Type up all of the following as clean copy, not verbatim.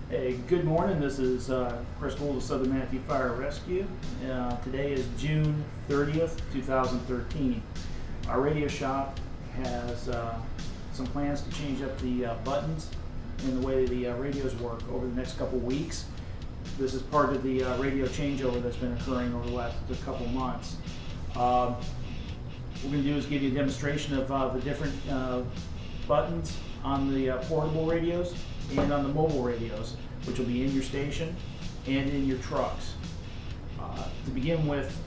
Hey, good morning. This is Chris Gould of Southern Manatee Fire Rescue. Today is June 30th, 2013. Our radio shop has some plans to change up the buttons and the way the radios work over the next couple weeks. This is part of the radio changeover that's been occurring over the last couple months. What we're going to do is give you a demonstration of the different buttons on the portable radios and on the mobile radios, which will be in your station and in your trucks. To begin with,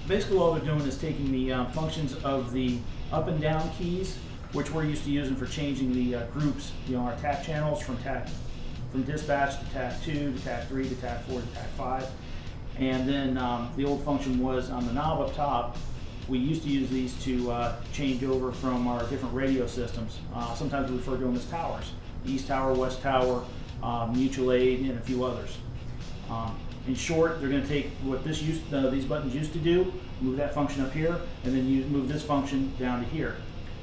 basically what we're doing is taking the functions of the up and down keys, which we're used to using for changing the groups, our TAC channels from dispatch to TAC 2 to TAC 3 to TAC 4 to TAC 5. And then the old function was on the knob up top. We used to use these to change over from our different radio systems. Sometimes we refer to them as towers. East Tower, West Tower, Mutual Aid, and a few others. In short, they're going to take what these buttons used to do, move that function up here, and then move this function down to here.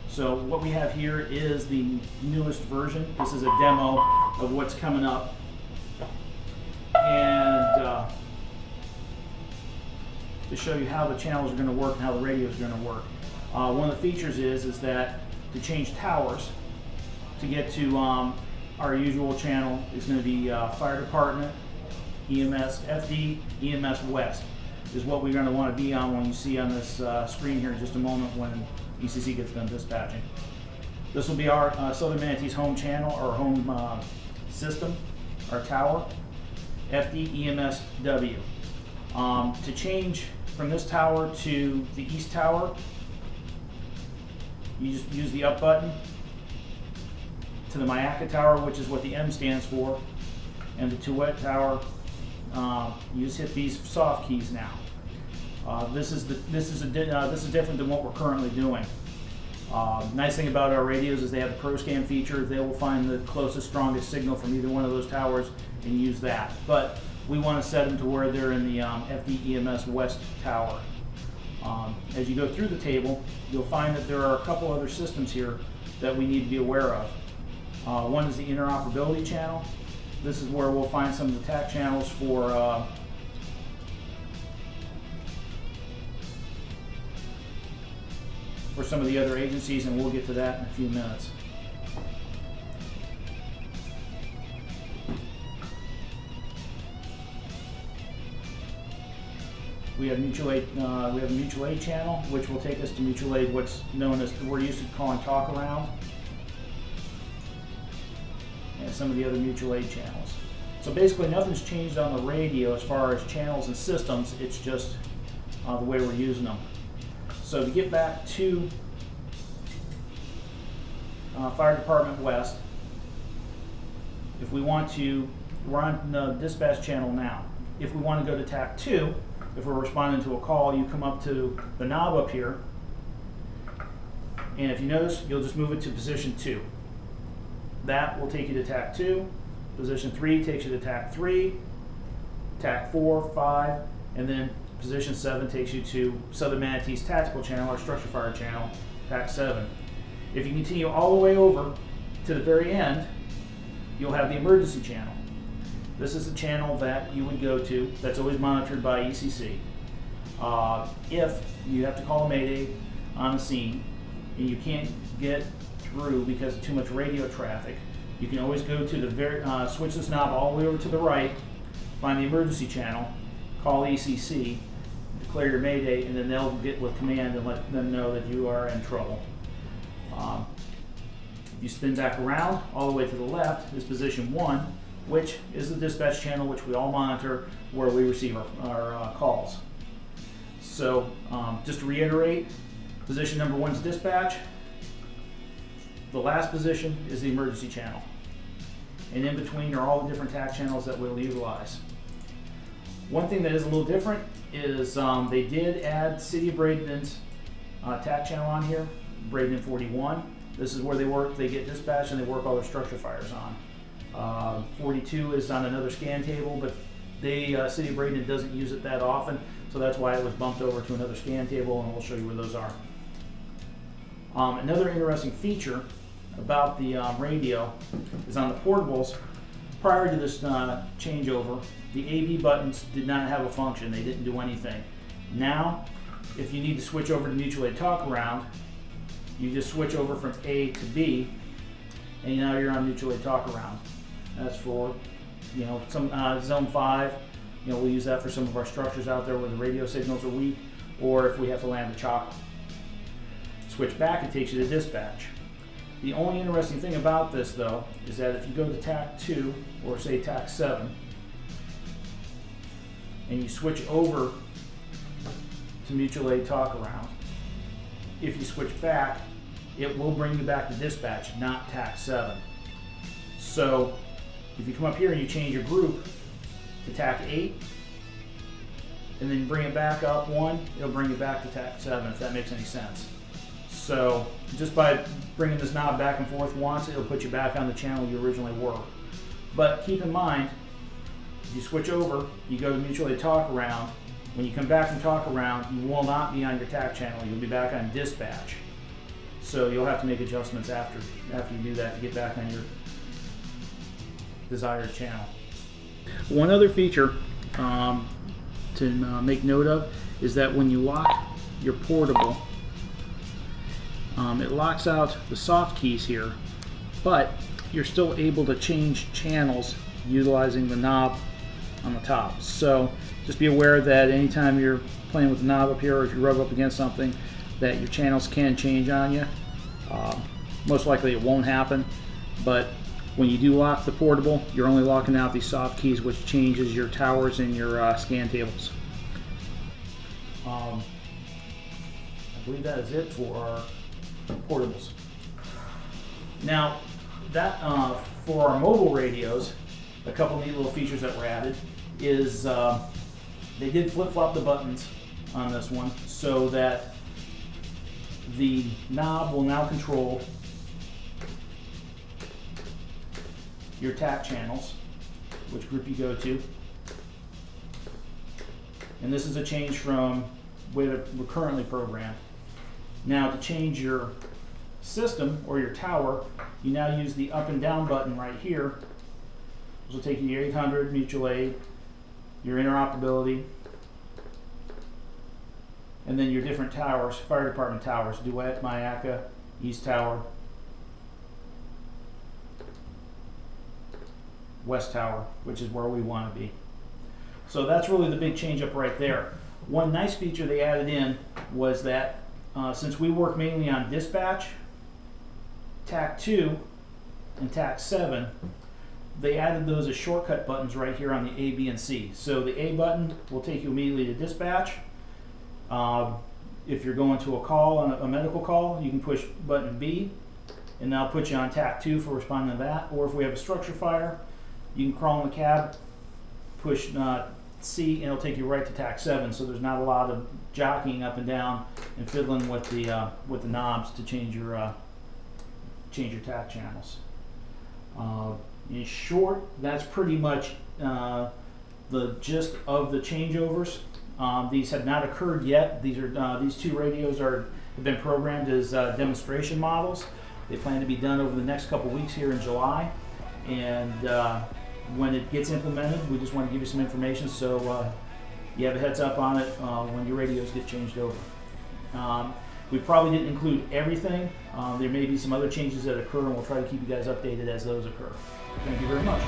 So what we have here is the newest version. This is a demo of what's coming up. And to show you how the channels are going to work and how the radio is going to work. One of the features is that to change towers, to get to our usual channel is going to be Fire Department, EMS, FD, EMS West is what we're going to want to be on when you see on this screen here in just a moment when ECC gets done dispatching. This will be our Southern Manatee's home channel, or home system, our tower, FD, EMS, W. To change from this tower to the East Tower, you just use the up button. To the Myaka Tower, which is what the M stands for, and the Tuet Tower, you just hit these soft keys now. This is different than what we're currently doing. Nice thing about our radios is they have the Pro Scan feature. They will find the closest, strongest signal from either one of those towers and use that. But we want to set them to where they're in the FD EMS West Tower. As you go through the table, you'll find that there are a couple other systems here that we need to be aware of. One is the interoperability channel. This is where we'll find some of the TAC channels for some of the other agencies, and we'll get to that in a few minutes. We have mutual aid. We have a mutual aid channel, which will take us to mutual aid, what's known as we're used to calling talk around, and some of the other mutual aid channels. So basically nothing's changed on the radio as far as channels and systems, it's just the way we're using them. So to get back to Fire Department West, if we want to, we're on the dispatch channel now. If we want to go to TAC 2, if we're responding to a call, you come up to the knob up here, and if you notice, you'll just move it to position 2. That will take you to TAC 2, position 3 takes you to TAC 3, TAC 4, 5, and then position 7 takes you to Southern Manatee's tactical channel, or structure fire channel, TAC 7. If you continue all the way over to the very end, you'll have the emergency channel. This is the channel that you would go to that's always monitored by ECC. If you have to call a mayday on the scene and you can't get through because of too much radio traffic, you can always go to the switch this knob all the way over to the right, find the emergency channel, call ECC, declare your mayday, and then they'll get with command and let them know that you are in trouble. If you spin back around all the way to the left is position 1, which is the dispatch channel which we all monitor where we receive our calls. So just to reiterate, position number 1 is dispatch. The last position is the emergency channel. And in between are all the different TAC channels that we'll utilize. One thing that is a little different is they did add City of Bradenton's TAC channel on here, Bradenton 41. This is where they get dispatched and they work all their structure fires on. 42 is on another scan table, but City of Bradenton doesn't use it that often, so that's why it was bumped over to another scan table, and we'll show you where those are. Another interesting feature about the radio is on the portables, prior to this changeover, the AB buttons did not have a function. They didn't do anything. Now, if you need to switch over to mutual aid talk around, you just switch over from A to B, and now you're on mutual aid talk around. That's for, some zone 5. We'll use that for some of our structures out there where the radio signals are weak, or if we have to land a chopper. Switch back, it takes you to dispatch. The only interesting thing about this, though, is that if you go to TAC 2 or say TAC 7, and you switch over to mutual aid talk around, if you switch back, it will bring you back to dispatch, not TAC 7. So if you come up here and you change your group to TAC 8, and then bring it back up 1, it'll bring you back to TAC 7, if that makes any sense. So just by bringing this knob back and forth once, it'll put you back on the channel you originally were. But keep in mind, if you switch over, you go to mutual aid talk around. When you come back from talk around, you will not be on your TAC channel. You'll be back on dispatch. So you'll have to make adjustments after you do that to get back on your desired channel. One other feature to make note of is that when you lock your portable, it locks out the soft keys here, but you're still able to change channels utilizing the knob on the top. So just be aware that anytime you're playing with the knob up here, or if you rub up against something, that your channels can change on you. Most likely it won't happen, but when you do lock the portable, you're only locking out these soft keys, which changes your towers and your scan tables. I believe that is it for our portables. Now, that for our mobile radios, a couple neat little features that were added is they did flip-flop the buttons on this one so that the knob will now control your TAC channels, which group you go to. And this is a change from where we're currently programmed. Now to change your system or your tower, you now use the up and down button right here. This will take you to your 800, mutual aid, your interoperability, and then your different towers, fire department towers, Duet, Mayaca, East Tower, West Tower, which is where we want to be. So that's really the big change up right there. One nice feature they added in was that since we work mainly on dispatch, TAC 2 and TAC 7, they added those as shortcut buttons right here on the A, B, and C. So the A button will take you immediately to dispatch. If you're going to a call, on a medical call, you can push button B, and that'll put you on TAC 2 for responding to that. Or if we have a structure fire, you can crawl in the cab, push C, and it'll take you right to TAC 7. So there's not a lot of jockeying up and down and fiddling with the knobs to change your TAC channels. In short, that's pretty much the gist of the changeovers. These have not occurred yet. These two radios have been programmed as demonstration models. They plan to be done over the next couple weeks here in July, and when it gets implemented, we just want to give you some information so you have a heads up on it when your radios get changed over. We probably didn't include everything. There may be some other changes that occur, and we'll try to keep you guys updated as those occur. Thank you very much.